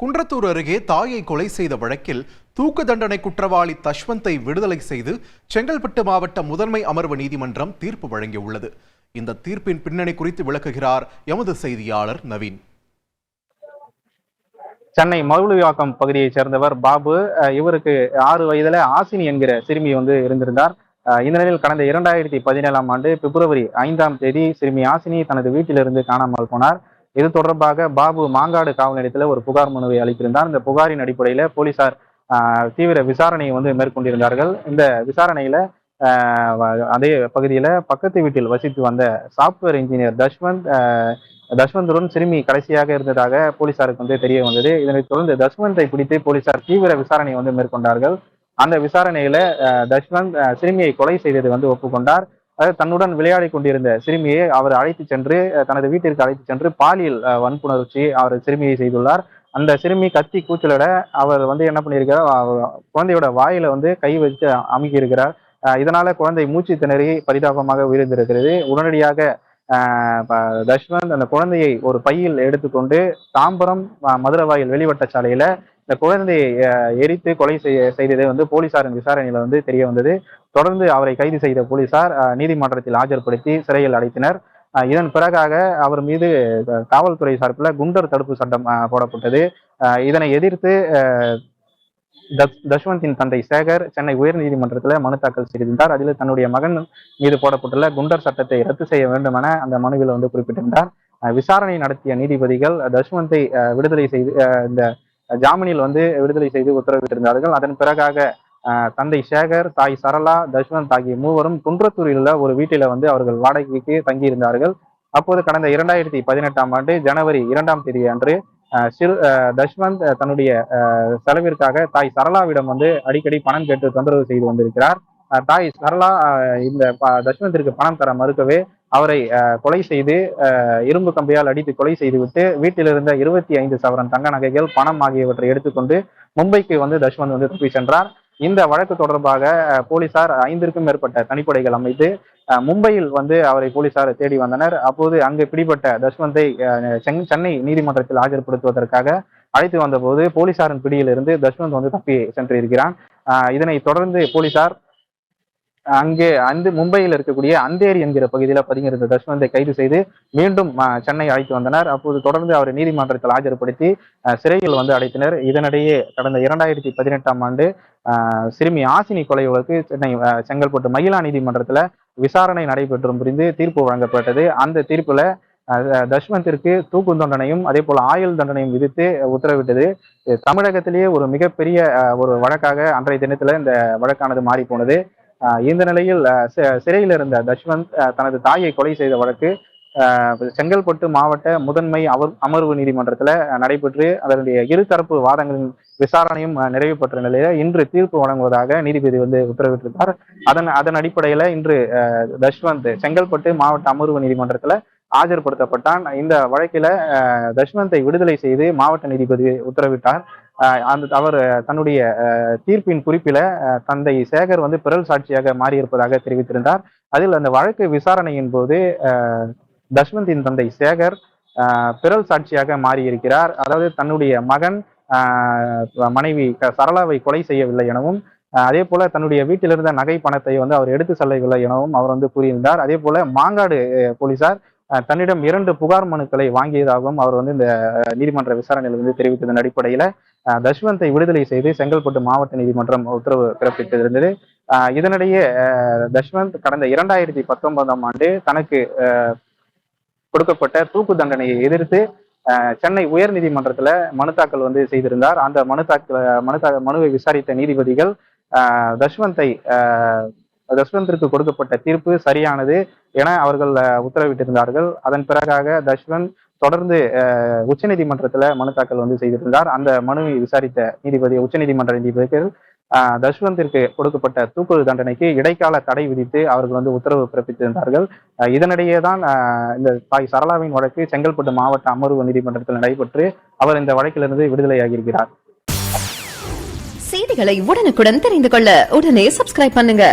குன்றத்தூர் அருகே தாயை கொலை செய்த வழக்கில் தூக்கு தண்டனை குற்றவாளி தஷ்வந்தை விடுதலை செய்து செங்கல்பட்டு மாவட்ட முதன்மை அமர்வு நீதிமன்றம் தீர்ப்பு வழங்கியுள்ளது. இந்த தீர்ப்பின் பின்னணி குறித்து விளக்குகிறார் எமது செய்தியாளர் நவீன். சென்னை மவுலிவாக்கம் பகுதியைச் சேர்ந்தவர் பாபு. இவருக்கு 6 வயதுல ஆசினி என்கிற சிறுமி இருந்திருந்தார். இந்த நிலையில் கடந்த 2017ஆம் ஆண்டு பிப்ரவரி 5ஆம் தேதி சிறுமி ஆசினி தனது வீட்டிலிருந்து காணாமல் போனார். இது தொடர்பாக பாபு மாங்காடு காவல் நிலையத்தில் ஒரு புகார் மனுவை அளித்திருந்தார். இந்த புகாரின் அடிப்படையில போலீசார் தீவிர விசாரணையை மேற்கொண்டிருந்தார்கள். இந்த விசாரணையில அதே பகுதியில பக்கத்து வீட்டில் வசித்து வந்த சாப்ட்வேர் இன்ஜினியர் தஷ்வந்துடன் சிறுமி கடைசியாக இருந்ததாக போலீசாருக்கு தெரிய வந்தது. இதனைத் தொடர்ந்து தஷ்வந்தை பிடித்து போலீசார் தீவிர விசாரணையை மேற்கொண்டார்கள். அந்த விசாரணையில தஷ்வந்த் சிறுமியை கொலை செய்தது ஒப்புக்கொண்டார். தன்னுடன் விளையாடி கொண்டிருந்த சிறுமியை அவர் அழைத்து சென்று தனது வீட்டிற்கு அழைத்து சென்று பாலியல் வன்புணர்ச்சி அவர் சிறுமியை செய்துள்ளார். அந்த சிறுமி கத்தி கூச்சலிட அவர் என்ன பண்ணியிருக்கிறார், குழந்தையோட வாயில கை வச்சு அமுக்கி இருக்கிறார். இதனால குழந்தை மூச்சு திணறி பரிதாபமாக உயிரிழந்திருக்கிறது. உடனடியாக தஷ்வந்த் அந்த குழந்தையை ஒரு பையில் எடுத்துக்கொண்டு தாம்பரம் மதுரவாயில் வெளிவட்ட சாலையில இந்த குழந்தையை எரித்து கொலை செய்தது போலீசாரின் விசாரணையில தெரிய வந்தது. தொடர்ந்து அவரை கைது செய்த போலீசார் நீதிமன்றத்தில் ஆஜர்படுத்தி சிறையில் அடைத்தனர். இதன் பிறகாக அவர் மீது காவல்துறை சார்பில் குண்டர் தடுப்பு சட்டம் போடப்பட்டது. இதனை எதிர்த்து தஷ்வந்தின் தந்தை சேகர் சென்னை உயர்நீதிமன்றத்தில் மனு தாக்கல் செய்திருந்தார். அதில் தன்னுடைய மகன் மீது போடப்பட்டுள்ள குண்டர் சட்டத்தை ரத்து செய்ய வேண்டும் என அந்த மனுவில் குறிப்பிட்டிருந்தார். விசாரணை நடத்திய நீதிபதிகள் தஷ்வந்தை விடுதலை செய்து இந்த ஜாமீனில் விடுதலை செய்து உத்தரவிட்டிருந்தார்கள். அதன் பிறகாக தந்தை சேகர், தாய் சரளா, தஷ்வந்த் ஆகிய மூவரும் குன்றத்தூரில் உள்ள ஒரு வீட்டில அவர்கள் வாடகைக்கு தங்கியிருந்தார்கள். அப்போது கடந்த 2018ஆம் ஆண்டு ஜனவரி 2ஆம் தேதி அன்று தஷ்வந்த் தன்னுடைய செலவிற்காக தாய் சரளாவிடம் அடிக்கடி பணம் கேட்டு தொந்தரவு செய்து வந்திருக்கிறார். தாய் சரளா இந்த தஷ்வந்திற்கு பணம் தர மறுக்கவே அவரை கொலை செய்து இரும்பு கம்பியால் அடித்து கொலை செய்துவிட்டு வீட்டில் இருந்த 25 சவரன் தங்க நகைகள், பணம் ஆகியவற்றை எடுத்துக்கொண்டு மும்பைக்கு தஷ்வந்த் தப்பி சென்றார். இந்த வழக்கு தொடர்பாக போலீசார் 5க்கும் மேற்பட்ட தனிப்படைகள் அமைத்து மும்பையில் அவரை போலீசார் தேடி வந்தனர். அப்போது அங்கு பிடிபட்ட தஷ்வந்தை சென்னை நீதிமன்றத்தில் ஆஜர்படுத்துவதற்காக அழைத்து வந்தபோது போலீசாரின் பிடியிலிருந்து தஷ்வந்த் தப்பி சென்றிருக்கிறான். இதனை தொடர்ந்து போலீசார் மும்பையில் இருக்கக்கூடிய அந்தேரி என்கிற பகுதியில் பதுங்கியிருந்த தஷ்வந்தை கைது செய்து மீண்டும் சென்னை அழைத்து வந்தனர். அப்போது தொடர்ந்து அவரை நீதிமன்றத்தில் ஆஜர்படுத்தி சிறையில் அடைத்தனர். இதனிடையே கடந்த 2018ஆம் ஆண்டு சிறுமி ஆசினி கொலை வழக்கு சென்னை செங்கல்பட்டு மகிழா நீதிமன்றத்துல விசாரணை நடைபெற்றும் புரிந்து தீர்ப்பு வழங்கப்பட்டது. அந்த தீர்ப்புல தஷ்வந்திற்கு தூக்கு தண்டனையும் அதே போல ஆயுள் தண்டனையும் விதித்து உத்தரவிட்டது. தமிழகத்திலேயே ஒரு மிகப்பெரிய ஒரு வழக்காக அன்றைய தினத்துல இந்த வழக்கானது மாறி போனது. இந்த நிலையில் சிறையில் இருந்த தஷ்வந்த் தனது தாயை கொலை செய்த வழக்கு செங்கல்பட்டு மாவட்ட முதன்மை அமர்வு நீதிமன்றத்துல நடைபெற்று அதனுடைய இருதரப்பு வாதங்களின் விசாரணையும் நிறைவு பெற்ற நிலையில இன்று தீர்ப்பு வழங்குவதாக நீதிபதி உத்தரவிட்டிருந்தார். அதன் அடிப்படையில இன்று தஷ்வந்த் செங்கல்பட்டு மாவட்ட அமர்வு நீதிமன்றத்துல ஆஜர்படுத்தப்பட்டான். இந்த வழக்கில தஷ்வந்தை விடுதலை செய்து மாவட்ட நீதிபதி உத்தரவிட்டார். அவர் தன்னுடைய தீர்ப்பின் குறிப்பில தந்தை சேகர் பிறல் சாட்சியாக மாறியிருப்பதாக தெரிவித்திருந்தார். அதில் அந்த வழக்கு விசாரணையின் போது தஷ்வந்தின் தந்தை சேகர் பிறல் சாட்சியாக மாறியிருக்கிறார். அதாவது தன்னுடைய மகன் மனைவி சரளாவை கொலை செய்யவில்லை எனவும் அதே போல தன்னுடைய வீட்டில் இருந்த நகை பணத்தை அவர் எடுத்து செல்லவில்லை எனவும் அவர் கூறியிருந்தார். அதே போல மாங்காடு போலீசார் தன்னிடம் 2 புகார் மனுக்களை வாங்கியதாகவும் அவர் இந்த நீதிமன்ற விசாரணையில் தெரிவித்ததன் அடிப்படையில தஷ்வந்தை விடுதலை செய்து செங்கல்பட்டு மாவட்ட நீதிமன்றம் உத்தரவு பிறப்பித்திருந்தது. இதனிடையே தஷ்வந்த் கடந்த 2019ஆம் ஆண்டு தனக்கு கொடுக்கப்பட்ட தூக்கு தண்டனையை எதிர்த்து சென்னை உயர் நீதிமன்றத்துல மனு தாக்கல் செய்திருந்தார். அந்த மனுவை விசாரித்த நீதிபதிகள் தஷ்வந்திற்கு கொடுக்கப்பட்ட தீர்ப்பு சரியானது என அவர்கள் உத்தரவிட்டிருந்தார்கள். அதன் பிறகாக தஷ்வந்த் தொடர்ந்து உச்சநீதிமன்றத்துல மனு தாக்கல் செய்திருந்தார். அந்த மனுவை விசாரித்த உச்சநீதிமன்ற நீதிபதிகள் தஷ்வந்திற்கு கொடுக்கப்பட்ட தூக்கு தண்டனைக்கு இடைக்கால தடை விதித்து அவர்கள் உத்தரவு பிறப்பித்திருந்தார்கள். இதனிடையே தான் இந்த தாய் சரளாவின் வழக்கு செங்கல்பட்டு மாவட்ட அமர்வு நீதிமன்றத்தில் நடைபெற்று அவர் இந்த வழக்கிலிருந்து விடுதலையாகியிருக்கிறார். செய்திகளை உடனுக்குடன் தெரிந்து கொள்ள உடனே சப்ஸ்கிரைப் பண்ணுங்க.